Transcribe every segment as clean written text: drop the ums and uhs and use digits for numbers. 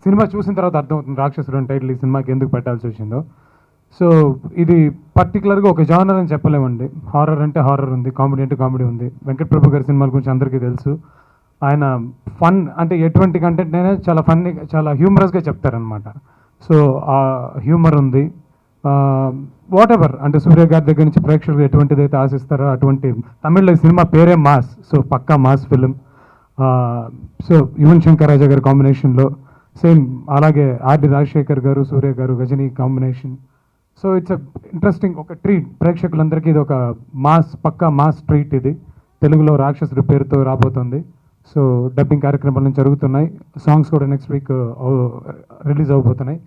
Cinema చూసిన తర్వాత అర్థమవుతుంది రాక్షసుడు అని టైటిల్ ఈ సినిమాకి ఎందుకు పెట్టాల్సి వచ్చిందో. సో ఇది పర్టికులర్గా ఒక జానర్ అని చెప్పలేమండి. హారర్ అంటే హారర్ ఉంది, కామెడీ అంటే కామెడీ ఉంది. వెంకట్ ప్రభు గారి సినిమాల గురించి అందరికీ తెలుసు. ఆయన ఫన్ అంటే ఎటువంటి కంటెంట్ అయినా చాలా ఫన్నీ, చాలా హ్యూమరస్గా చెప్తారనమాట. సో ఆ హ్యూమర్ ఉంది. వాట్ ఎవర్ అంటే సూర్య గారి దగ్గర నుంచి ప్రేక్షకులు ఎటువంటిదైతే ఆశిస్తారో అటువంటి, తమిళ్లో ఈ సినిమా పేరే మాస్. సో పక్కా mass film. So Yuvan Shankar Raja గారి కాంబినేషన్లో సేమ్, అలాగే ఆర్డి రాజశేఖర్ గారు, సూర్య గారు, Ghajini combination. So it's interesting, ఒక ట్రీట్. ప్రేక్షకులందరికీ ఇది ఒక మాస్, పక్కా మాస్ ట్రీట్. ఇది తెలుగులో రాక్షసుడి పేరుతో రాబోతుంది. సో డబ్బింగ్ కార్యక్రమాలు జరుగుతున్నాయి. సాంగ్స్ కూడా నెక్స్ట్ వీక్ రిలీజ్ అవబోతున్నాయి.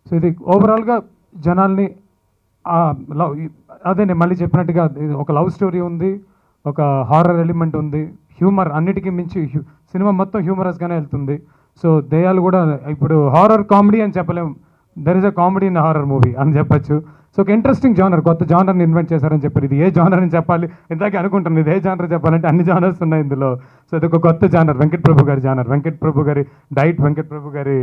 సో ఇది ఓవరాల్గా జనాల్ని లవ్, అదే నేను మళ్ళీ చెప్పినట్టుగా ఒక లవ్ స్టోరీ ఉంది, ఒక హారర్ ఎలిమెంట్ ఉంది, హ్యూమర్, అన్నిటికీ మించి సినిమా మొత్తం హ్యూమరస్గానే వెళ్తుంది. సో దెయ్యాలు కూడా, ఇప్పుడు హారర్ కామెడీ అని చెప్పలేము, there is a comedy in horror movie అని చెప్పచ్చు. సో ఒక ఇంట్రెస్టింగ్ జానర్, కొత్త జానర్ని ఇన్వెంట్ చేశారని చెప్పారు. ఇది ఏ జానర్ అని చెప్పాలి ఇందాకే అనుకుంటున్నాను, ఇది ఏ జానర్ చెప్పాలంటే అన్ని జానర్స్ ఉన్నాయి ఇందులో. సో ఇది ఒక కొత్త జానర్, వెంకట్ ప్రభు గారి జానర్, వెంకట్ ప్రభు గారి డైట్, వెంకట్ ప్రభు గారి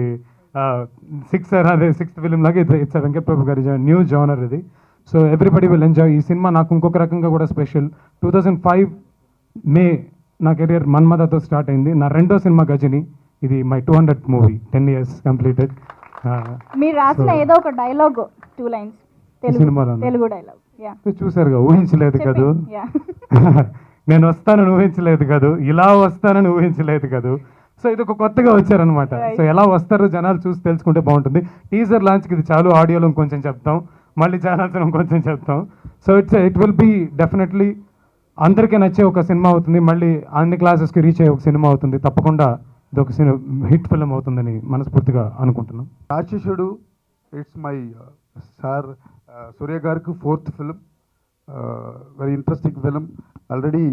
సిక్సర్, అదే సిక్స్త్ ఫిలిం లాగా ఇట్స్ వెంకట్ ప్రభు గారి న్యూ జానర్ ఇది. So everybody will enjoy. ఈ సినిమా నాకు ఇంకొక రకంగా కూడా స్పెషల్. 2005 మే నా కెరియర్ మన్మథతో స్టార్ట్ అయింది. నా రెండో సినిమా గజని. ఇది my 200th movie, 10 years completed. మీరు రాసిన ఏదో ఒక డైలాగ్ 2 lines సినిమాలో తెలుగు డైలాగ్ చూసారుగా, ఊహించలేదు కదూ. నేను వస్తానని ఊహించలేదు కదూ, ఇలా వస్తానని ఊహించలేదు కదూ. సో ఇది ఒక కొత్తగా వచ్చారనమాట. సో ఎలా వస్తారో జనాలు చూసి తెలుసుకుంటే బాగుంటుంది. టీజర్ లాంచ్కి ఇది చాలు, ఆడియోలో కొంచెం చెప్తాం, మళ్ళీ ఛానల్స్ కొంచెం చెప్తాం. So it will be definitely అందరికీ నచ్చే ఒక సినిమా అవుతుంది. మళ్ళీ అన్ని క్లాసెస్కి రీచ్ అయ్యే ఒక సినిమా అవుతుంది. తప్పకుండా ఇది ఒక హిట్ ఫిల్మ్ అవుతుందని మనస్ఫూర్తిగా అనుకుంటున్నాం. రాక్షసుడు ఇట్స్ మై సార్ సూర్య గారికి 4th film. Very interesting film. Already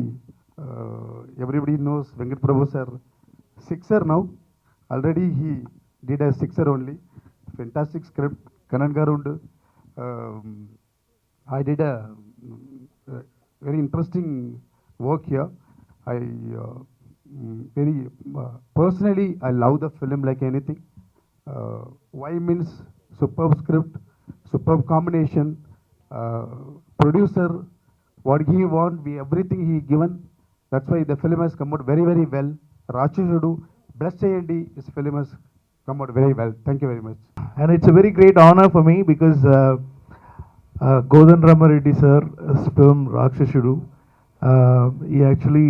everybody knows Venkat Prabhu sir sixer now. Already he did a sixer only. Fantastic script. Kanan Garund. I did a very interesting work here. I very personally I love the film like anything. Why means superb script, superb combination, producer what he want, we everything he given. That's why the film has come out very very well. Rakshusudu bless cheyandi, this film has come out very well. Thank you very much. And it's a very great honor for me because Godan Ramareddy sir's film Rakshasudu, he actually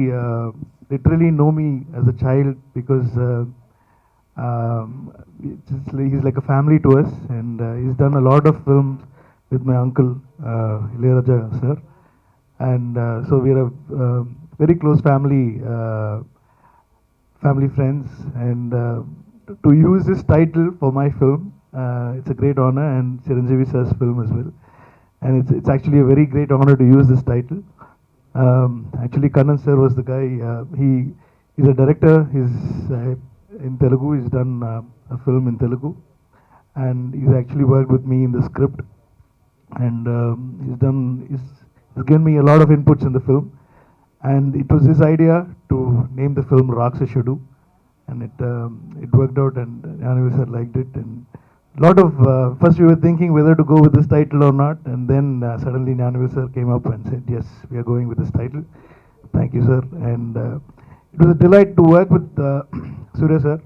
literally know me as a child because he's like a family to us, and he's done a lot of films with my uncle Ilayaraja sir, and so we are a very close family friends, and to use this title for my film, it's a great honor, and Chiranjeevi sir's film as well, and it's actually a very great honor to use this title. Actually Kannan sir was the guy, he's a director, he's in Telugu, he's done a film in Telugu, and he's actually worked with me in the script, and he's given me a lot of inputs in the film, and it was his idea to name the film Rakshasudu, and it worked out, and Jnanavi sir liked it, and lot of first we were thinking whether to go with this title or not, and then suddenly Jnanavi sir came up and said yes, we are going with this title. Thank you sir, and it was a delight to work with Surya sir.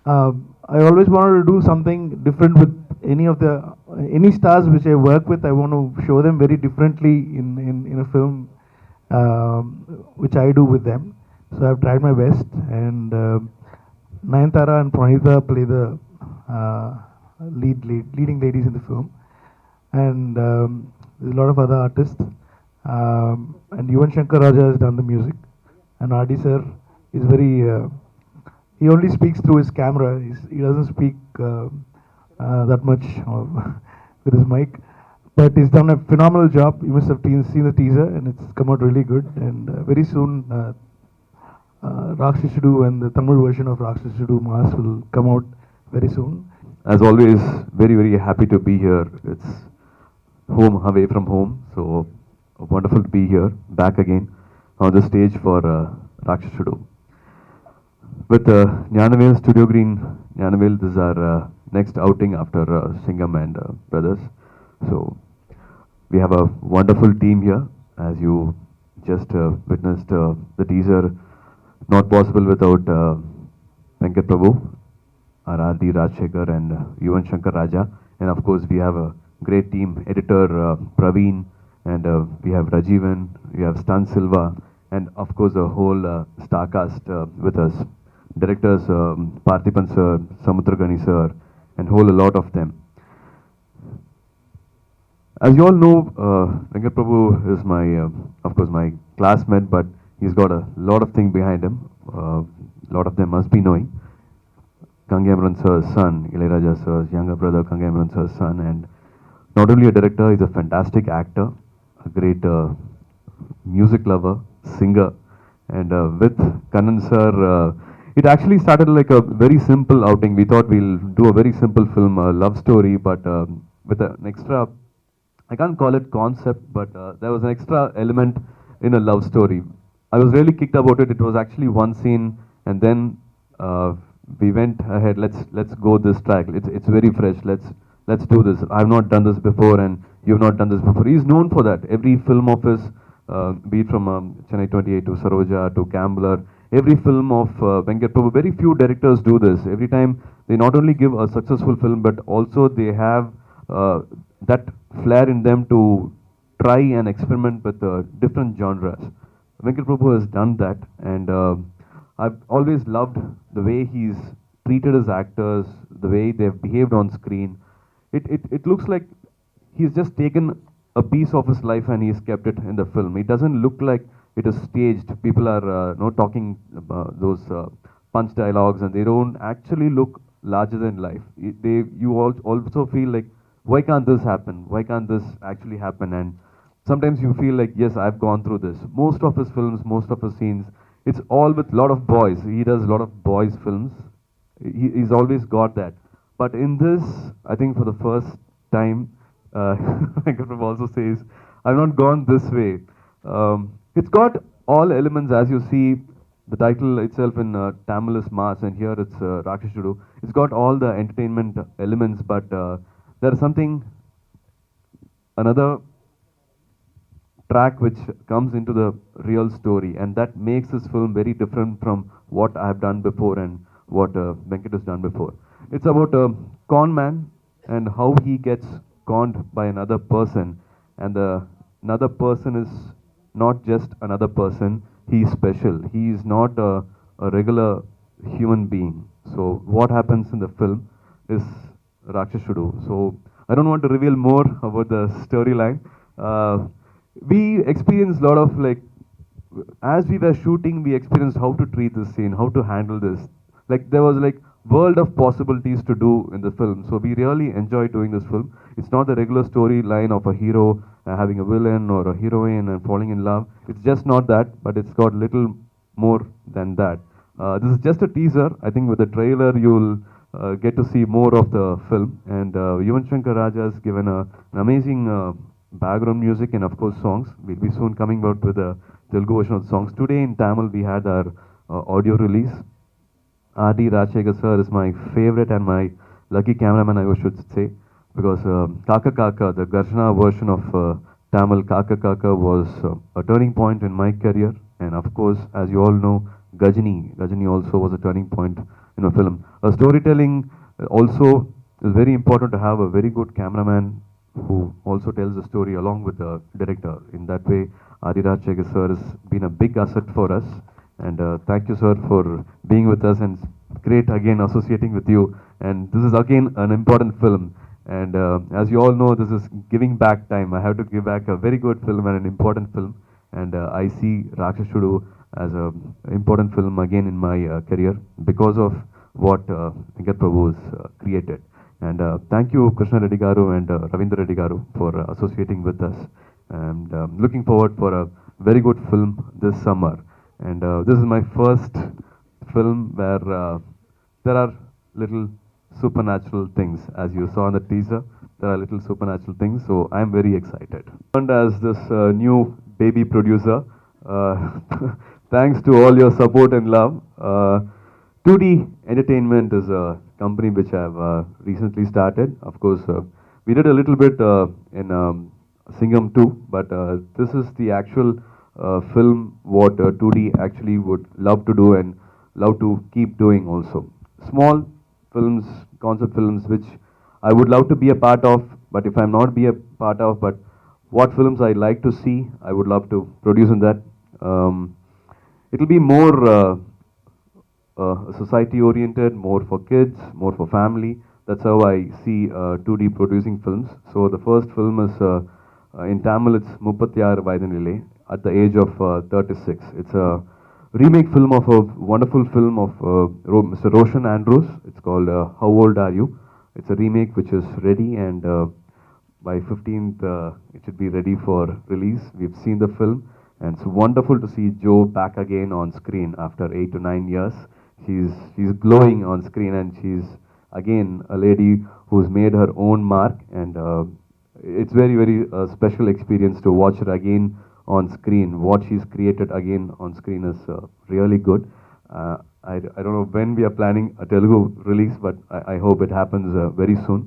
I always wanted to do something different with any stars which I work with. I want to show them very differently in a film which I do with them. So I've tried my best, and Nayanthara and Pranitha play the leading ladies in the film, and there's a lot of other artists, and Yuvan Shankar Raja has done the music, and R.D. sir is very he only speaks through his camera. He doesn't speak that much with his mic, but he's done a phenomenal job. You must have seen the teaser, and it's come out really good, and very soon Rakshasudu and the Tamil version of Rakshasudu Mass will come out very soon. As always, very very happy to be here. It's home away from home, so wonderful to be here back again on the stage for Rakshasudu. with Gnanavel Studio Green, Gnanavel, this is our next outing after Singham and Brothers. So we have a wonderful team here, as you just witnessed the teaser. Not possible without Venkat Prabhu, our R.D. Rajshekhar and Yuvan Shankar Raja. And of course, we have a great team, editor Praveen, and we have Rajivan, we have Stan Silva, and of course, the whole star cast with us. Directors Parthipan sir, Samudragani sir, and whole a lot of them. As you all know, Venkat Prabhu is my, of course, my classmate, but he's got a lot of things behind him. A lot of them must be knowing. Kangamran sir's son, Ilayaraja sir's younger brother, Kangamran sir's son, and not only a director, he's a fantastic actor, a great music lover, singer, and with Kannan sir, it actually started like a very simple outing. We thought we'll do a very simple film, a love story, but with an extra, I can't call it concept, but there was an extra element in a love story. I was really kicked about it. It was actually one scene, and then we went ahead. Let's go this track. It's very fresh. Let's do this. I've not done this before, and you've not done this before. He's known for that. Every film of his, be it from Chennai 28 to Saroja to Gambler, every film of Venkat Prabhu, very few directors do this. Every time they not only give a successful film, but also they have that flair in them to try and experiment with different genres. Venkat Prabhu has done that, and I've always loved the way he's treated his actors, the way they've behaved on screen. It looks like he's just taken a piece of his life and he's kept it in the film. It doesn't look like it is staged. People are talking those punch dialogues, and they don't actually look larger than life. You also feel like, why can't this happen? Why can't this actually happen? And sometimes you feel like, yes, I've gone through this. Most of his films, most of his scenes, it's all with a lot of boys. He does a lot of boys films. He's always got that. But in this, I think for the first time, Venkat Prabhu also says, I've not gone this way. It's got all elements, as you see, the title itself in Tamil is Mass, and here it's Rakshasudu. It's got all the entertainment elements, but there is something, another track which comes into the real story, and that makes this film very different from what I have done before and what Venkat has done before. It's about a con man and how he gets conned by another person, and another person is not just another person, he is special. He is not a regular human being. So what happens in the film is Rakshasudu. So I don't want to reveal more about the storyline. We experienced a lot of, like, as we were shooting, we experienced how to treat this scene, how to handle this. Like, there was like world of possibilities to do in the film. So we really enjoyed doing this film. It's not the regular storyline of a hero having a villain or a heroine and falling in love. It's just not that, but it's got little more than that. This is just a teaser. I think with the trailer you'll get to see more of the film. And Yuvan Shankar Raja has given an amazing background music and of course songs. We'll be soon coming out with a Telugu version of the songs. Today in Tamil we had our audio release. R.D. Rajshekhar sir is my favorite and my lucky cameraman, I should say, because Kaka Kaka, the Garshana version of Tamil Kaka Kaka was a turning point in my career. And of course, as you all know, Gajini also was a turning point in a film. Storytelling also is very important to have a very good cameraman who also tells the story along with the director. In that way, R.D. Rajshekhar sir has been a big asset for us. And thank you, sir, for being with us, and great again associating with you. And this is again an important film. And as you all know, this is giving back time. I have to give back a very good film and an important film. And I see Rakshasudu as an important film again in my career because of what Venkat Prabhu has created. And thank you, Krishna Reddy Garu and Ravindra Reddy Garu, for associating with us. And looking forward for a very good film this summer. And this is my first film where there are little supernatural things. As you saw in the teaser, there are little supernatural things, so I'm very excited. And as this new baby producer, thanks to all your support and love. 2D Entertainment is a company which I've recently started. Of course, we did a little bit in Singham 2, but this is the actual film what 2D actually would love to do and love to keep doing also. Small films, concept films, which I would love to be a part of, but if I'm not be a part of, but what films I like to see, I would love to produce in that. It'll be more society oriented, more for kids, more for family. That's how I see 2D producing films. So the first film is in Tamil, it's Muppatiyar Vaidanile at the age of 36. It's a remake film of a wonderful film of Mr. Roshan Andrews. It's called How Old Are You? It's a remake which is ready, and by 15th it should be ready for release. We've seen the film, and it's wonderful to see Jo back again on screen after 8 to 9 years. She's glowing on screen, and she's again a lady who's made her own mark, and it's very, very special experience to watch her again on screen. What she's created again on screen is really good. I don't know when we are planning a Telugu release, but I hope it happens very soon.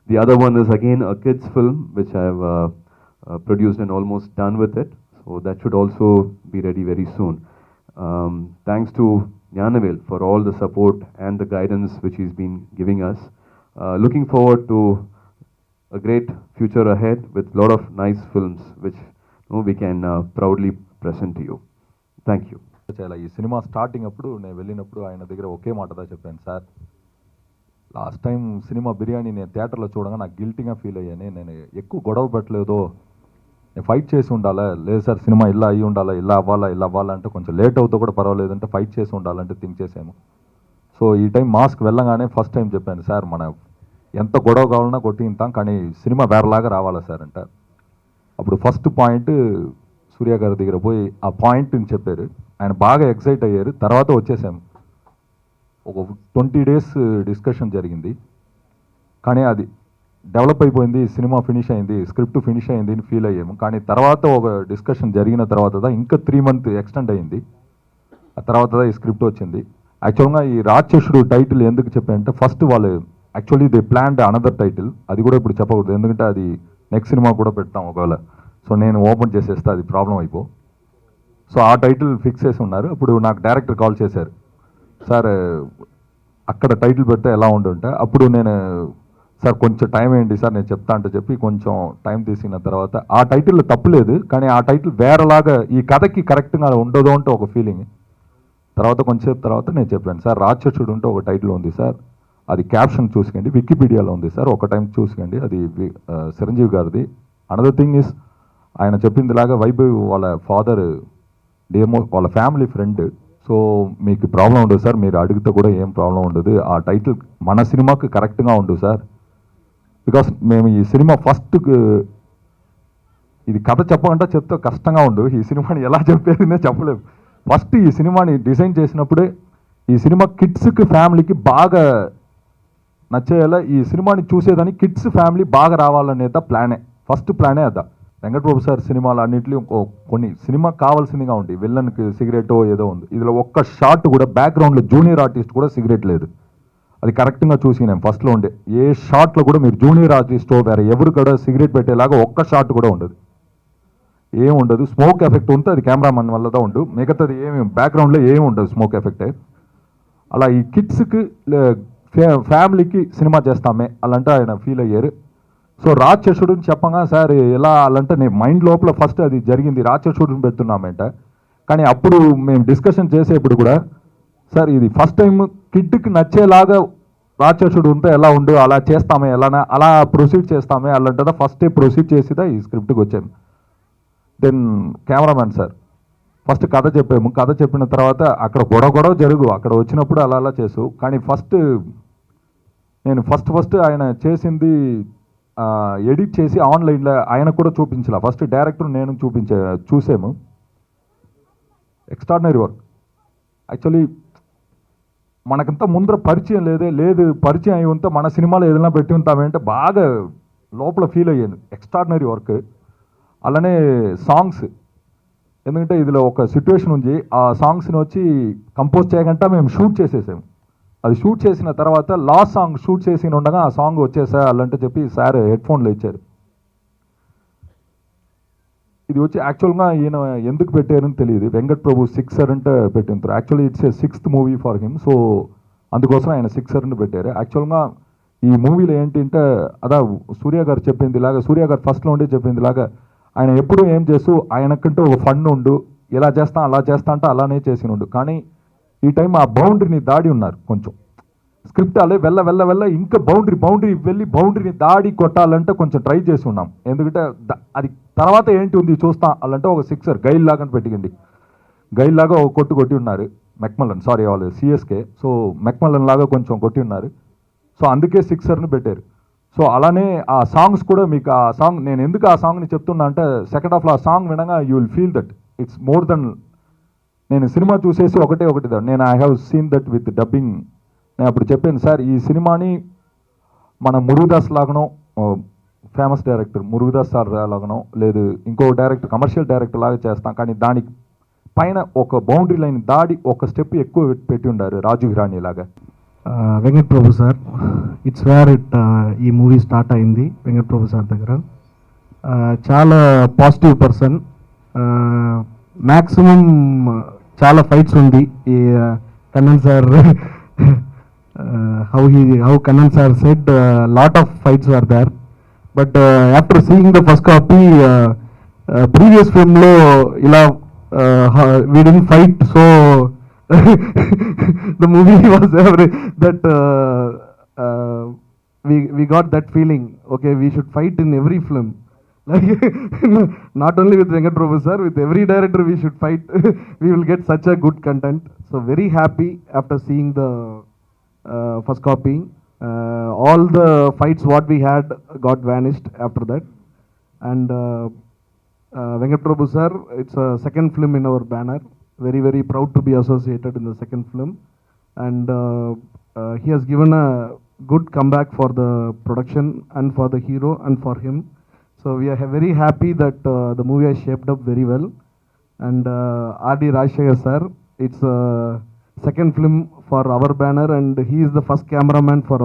The other one is again a kids film which I've produced and almost done with it. So that should also be ready very soon. Thanks to Jnanavel for all the support and the guidance which he's been giving us. Looking forward to a great future ahead with a lot of nice films which we can proudly present to you. Thank you. చాలా ఈ cinema starting అప్పుడు నేను వెళ్ళినప్పుడు ఆయన దగ్గర ఒకే మాటదా చెప్పాను, sir last time cinema biryani నేను థియేటర్లో చూడగా నాకు గిల్టీగా ఫీల్ అయ్యాను. నేను ఎక్కువ గొడవ పెట్టలేదో, నేను ఫైట్ చేసి ఉండాలా, లేదు సార్ సినిమా ఇలా అయ్యి ఉండాలా, ఇలా అవ్వాలా అంటే కొంచెం లేట్ అవుతూ కూడా పర్వాలేదంటే ఫైట్ చేసి ఉండాలంటే థింక్ చేసాము. సో ఈ టైం మాస్క్ వెళ్ళగానే ఫస్ట్ టైం చెప్పాను, సార్ మన ఎంత గొడవ కావాలన్నా కొట్టింతాం కానీ సినిమా వేరేలాగా రావాలా సార్ అంటే. అప్పుడు ఫస్ట్ పాయింట్ సూర్య గారి దగ్గర పోయి ఆ పాయింట్ని చెప్పారు. ఆయన బాగా ఎక్సైట్ అయ్యారు. తర్వాత వచ్చేసాము. ఒక 20 days డిస్కషన్ జరిగింది, కానీ అది డెవలప్ అయిపోయింది, సినిమా ఫినిష్ అయింది, స్క్రిప్ట్ ఫినిష్ అయింది అని ఫీల్ అయ్యాము. కానీ తర్వాత ఒక డిస్కషన్ జరిగిన తర్వాత ఇంకా 3 months ఎక్స్టెండ్ అయింది. ఆ తర్వాత ఈ స్క్రిప్ట్ వచ్చింది. యాక్చువల్గా ఈ రాక్షసుడు టైటిల్ ఎందుకు చెప్పానంటే, ఫస్ట్ వాళ్ళు actually they planned another title. అది కూడా ఇప్పుడు చెప్పకూడదు, ఎందుకంటే అది నెక్స్ట్ సినిమా కూడా పెడతాం ఒకవేళ. సో నేను ఓపెన్ చేసేస్తే అది ప్రాబ్లం అయిపో. సో ఆ టైటిల్ ఫిక్స్ చేసి ఉన్నారు. అప్పుడు నాకు డైరెక్టర్ కాల్ చేశారు, సార్ అక్కడ టైటిల్ పెడితే ఎలా ఉంటుంటే. అప్పుడు నేను సార్ కొంచెం టైం ఏంటి సార్ నేను చెప్తా అంటే చెప్పి కొంచెం టైం తీసుకున్న తర్వాత ఆ టైటిల్లో తప్పులేదు, కానీ ఆ టైటిల్ వేరేలాగా ఈ కథకి కరెక్ట్గా ఉండదు అంటే ఒక ఫీలింగ్. తర్వాత కొంచెంసేపు తర్వాత నేను చెప్పాను, సార్ రాక్షసుడు ఉంటే ఒక టైటిల్ ఉంది సార్, అది క్యాప్షన్ చూసుకోండి, వికీపీడియాలో ఉంది సార్, ఒక టైం చూసుకోండి, అది చిరంజీవి గారిది. అనదర్ థింగ్ ఇస్ ఆయన చెప్పిందిలాగా వైభవ్ వాళ్ళ ఫాదర్ వాళ్ళ ఫ్యామిలీ ఫ్రెండ్. సో మీకు ప్రాబ్లం ఉండదు సార్, మీరు అడిగితే కూడా ఏం ప్రాబ్లం ఉండదు, ఆ టైటిల్ మన సినిమాకి కరెక్ట్గా ఉండదు సార్. బికాస్ మేము ఈ సినిమా ఫస్ట్ ఇది కథ చెప్పమంటే చెప్తే కష్టంగా ఉండు, ఈ సినిమాని ఎలా చెప్పేదినే చెప్పలేము. ఫస్ట్ ఈ సినిమాని డిజైన్ చేసినప్పుడే ఈ సినిమా కిడ్స్కి ఫ్యామిలీకి బాగా నచ్చేలా, ఈ సినిమాని చూసేదాన్ని కిడ్స్ ఫ్యామిలీ బాగా రావాలనేది ప్లానే, ఫస్ట్ ప్లానే అదా. వెంకటప్రభు సార్ సినిమాలు అన్నింటిలో కొన్ని సినిమా కావాల్సిందిగా ఉంది, విల్లన్కి సిగరెటో ఏదో ఉంది, ఇందులో ఒక్క షాట్ కూడా బ్యాక్గ్రౌండ్లో జూనియర్ ఆర్టిస్ట్ కూడా సిగరెట్ లేదు. అది కరెక్ట్గా చూసి నేను ఫస్ట్లో ఉండే ఏ షాట్లో కూడా మీరు జూనియర్ ఆర్టిస్టో వేరే ఎవరు కూడా సిగరెట్ పెట్టేలాగా ఒక్క షాట్ కూడా ఉండదు, ఏమి ఉండదు. స్మోక్ ఎఫెక్ట్ ఉంటే అది కెమెరామన్ వల్లదా ఉండు, మిగతాది ఏమి బ్యాక్గ్రౌండ్లో ఏమి ఉండదు స్మోక్ ఎఫెక్టే. అలా ఈ కిడ్స్కి ఫ్యామిలీకి సినిమా చేస్తామే అలాంటే ఆయన ఫీల్ అయ్యారు. సో రాక్షసుడిని చెప్పగా సార్ ఎలా అలాంటే నేను మైండ్ లోపల ఫస్ట్ అది జరిగింది, రాక్షసుడిని పెడుతున్నామంట. కానీ అప్పుడు మేము డిస్కషన్ చేసేప్పుడు కూడా సార్ ఇది ఫస్ట్ టైం కిడ్కి నచ్చేలాగా రాక్షసుడు ఉంటే ఎలా ఉండు, అలా చేస్తామే, ఎలానా అలా ప్రొసీడ్ చేస్తామే అలాంటిదా ఫస్ట్ ప్రొసీడ్ చేసిదా ఈ స్క్రిప్ట్కి వచ్చాము. దెన్ కెమెరామ్యాన్ సార్ ఫస్ట్ కథ చెప్పాము, కథ చెప్పిన తర్వాత అక్కడ గొడవ జరుగు, అక్కడ వచ్చినప్పుడు అలా చేసు. కానీ నేను ఫస్ట్ ఆయన చేసింది ఎడిట్ చేసి ఆన్లైన్లో ఆయనకు కూడా చూపించాల. ఫస్ట్ డైరెక్టర్ నేను చూసాము. Extraordinary work. యాక్చువల్లీ మనకంతా ముందర పరిచయం లేదు పరిచయం అయి ఉంటే మన సినిమాలో ఏదైనా పెట్టి ఉంటామంటే బాగా లోపల ఫీల్ అయ్యాను. Extraordinary work. అలానే సాంగ్స్, ఎందుకంటే ఇదిలో ఒక సిచ్యువేషన్ ఉంది, ఆ సాంగ్స్ని వచ్చి కంపోజ్ చేయకుండా మేము షూట్ చేసేసాము. అది షూట్ చేసిన తర్వాత లాస్ట్ సాంగ్ షూట్ చేసి ఉండగా ఆ సాంగ్ వచ్చేసా అలాంటి చెప్పి సార్ హెడ్ ఫోన్లో ఇచ్చారు. ఇది వచ్చి యాక్చువల్గా ఈయన ఎందుకు పెట్టారని తెలియదు. వెంకట్ ప్రభు సిక్సర్ అంటే పెట్టింటారు. Actually it's a 6th movie for him. So అందుకోసం ఆయన సిక్సర్ అని పెట్టారు. యాక్చువల్గా ఈ మూవీలో ఏంటంటే అదా సూర్య గారు చెప్పింది ఇలాగా, సూర్య గారు ఫస్ట్లో ఉండే చెప్పింది ఇలాగా, ఆయన ఎప్పుడూ ఏం చేస్తూ ఆయనకంటూ ఒక ఫండ్ ఉండు, ఇలా చేస్తా అలా చేస్తా అంటే అలానే చేసినుండు. కానీ ఈ టైం ఆ బౌండరీని దాడి ఉన్నారు. కొంచెం స్క్రిప్ట్ అలా వెళ్ళ ఇంకా బౌండరీ వెళ్ళి బౌండరీని దాడి కొట్టాలంటే కొంచెం ట్రై చేసి ఉన్నాం. ఎందుకంటే అది తర్వాత ఏంటి ఉంది చూస్తా అలాంటే ఒక సిక్సర్ గైల్ లాగా పెట్టింది. గైల్ లాగా ఒక కొట్టి ఉన్నారు. మెక్మల్లన్ సారీ వాళ్ళు సిఎస్కే. సో మెక్మల్లన్ లాగా కొంచెం కొట్టి ఉన్నారు. సో అందుకే సిక్సర్ని పెట్టారు. సో అలానే ఆ సాంగ్స్ కూడా మీకు ఆ సాంగ్ నేను ఎందుకు ఆ సాంగ్ని చెప్తున్నా అంటే సెకండ్ హాఫ్లో ఆ సాంగ్ వినగా you will feel that it's more than. నేను సినిమా చూసేసి ఒకటి నేను I have seen that with dubbing. నేను అప్పుడు చెప్పాను సార్ ఈ సినిమాని మన మురుగదాస్ లాగనో ఫేమస్ డైరెక్టర్ మురుగదాస్ సార్ లాగనో లేదు ఇంకో డైరెక్టర్ కమర్షియల్ డైరెక్టర్ లాగా చేస్తాం. కానీ దానికి పైన ఒక బౌండరీ లైన్ దాడి ఒక స్టెప్ ఎక్కువ పెట్టి ఉండారు రాజు హిరానీ లాగా. వెంకట్ ప్రభు సార్, ఇట్స్ వేర్ ఈ మూవీ స్టార్ట్ అయింది వెంకట్ ప్రభు సార్ దగ్గర. చాలా పాజిటివ్ పర్సన్. మ్యాక్సిమం చాలా ఫైట్స్ ఉంది ఈ Kannan sir. how Kannan sir said lot of fights were there, but after seeing the first copy, previous film lo ila we didn't fight, so the movie was that we got that feeling, okay, we should fight in every film, like not only with Venkat Prabhu sir, with every director we should fight. We will get such a good content. So very happy after seeing the first copy. All the fights what we had got vanished after that. And Venkat Prabhu sir, it's a second film in our banner. Very very proud to be associated in the second film. And he has given a good comeback for the production and for the hero and for him. So we are very happy that the movie has shaped up very well. And R.D. Rajshekhar sir, it's a second film for our banner, and he is the first cameraman for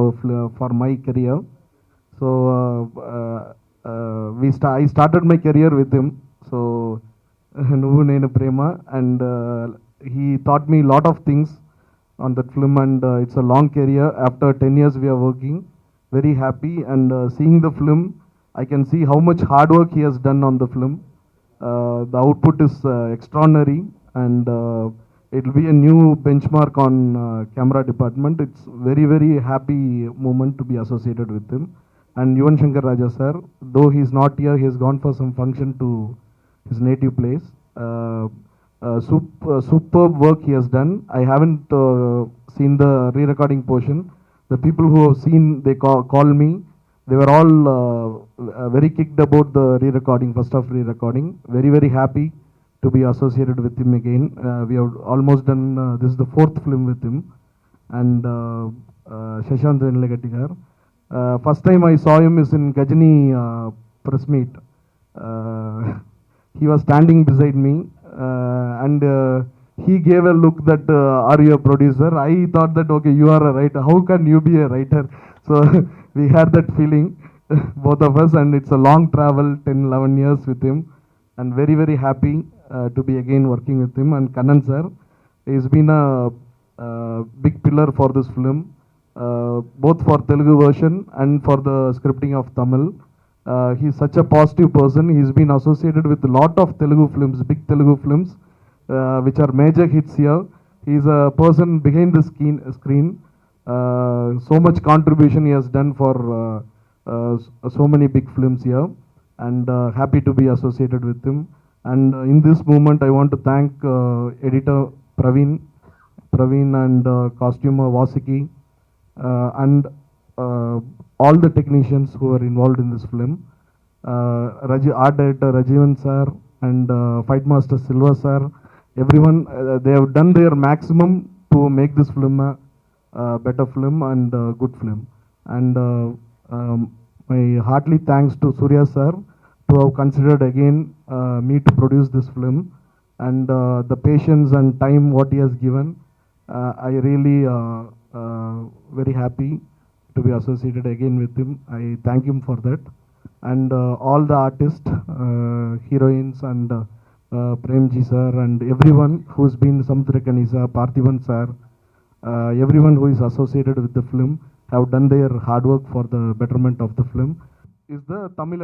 for my career. So I started my career with him. So Nuvu Nenu Prema, and he taught me a lot of things on that film, and it's a long career. After 10 years we are working. Very happy, and seeing the film, I can see how much hard work he has done on the film. The output is extraordinary, and it will be a new benchmark on camera department. It's very very happy moment to be associated with him. And Yuvan Shankar Raja sir, though he is not here, he has gone for some function to his native place. Superb work he has done. I haven't seen the re-recording portion. The people who have seen, they call me. They were all very kicked about the re-recording, first half re-recording. Very very happy to be associated with him again. We have almost done, this is the 4th film with him. And Shashank Venlagatti gar, first time I saw him is in Gajini press meet. He was standing beside me, and he gave a look that are you a producer? I thought that okay, you are a writer, how can you be a writer? So we had that feeling both of us, and it's a long travel, 10-11 years with him, and very very happy to be again working with him. And Kannan sir, he's been a big pillar for this film, both for Telugu version and for the scripting of Tamil. He's such a positive person. He's been associated with a lot of Telugu films, big Telugu films, which are major hits here. He's a person behind the screen. So much contribution he has done for so many big films here, and happy to be associated with him. And in this moment, I want to thank editor Praveen, and costumer Vasiki, and all the technicians who are involved in this film. Art director Rajivan sir and fight master Silva sir, everyone, they have done their maximum to make this film a better film and good film. And my heartily thanks to Surya sir to have considered again me to produce this film, and the patience and time what he has given. I really very happy to be associated again with him. I thank him for that. And all the artists, heroines, and Premji sir, and everyone who's been Samudra Kanisa, Parthivan sir, everyone who is associated with the film have done their hard work for the betterment of the film. Is the Tamil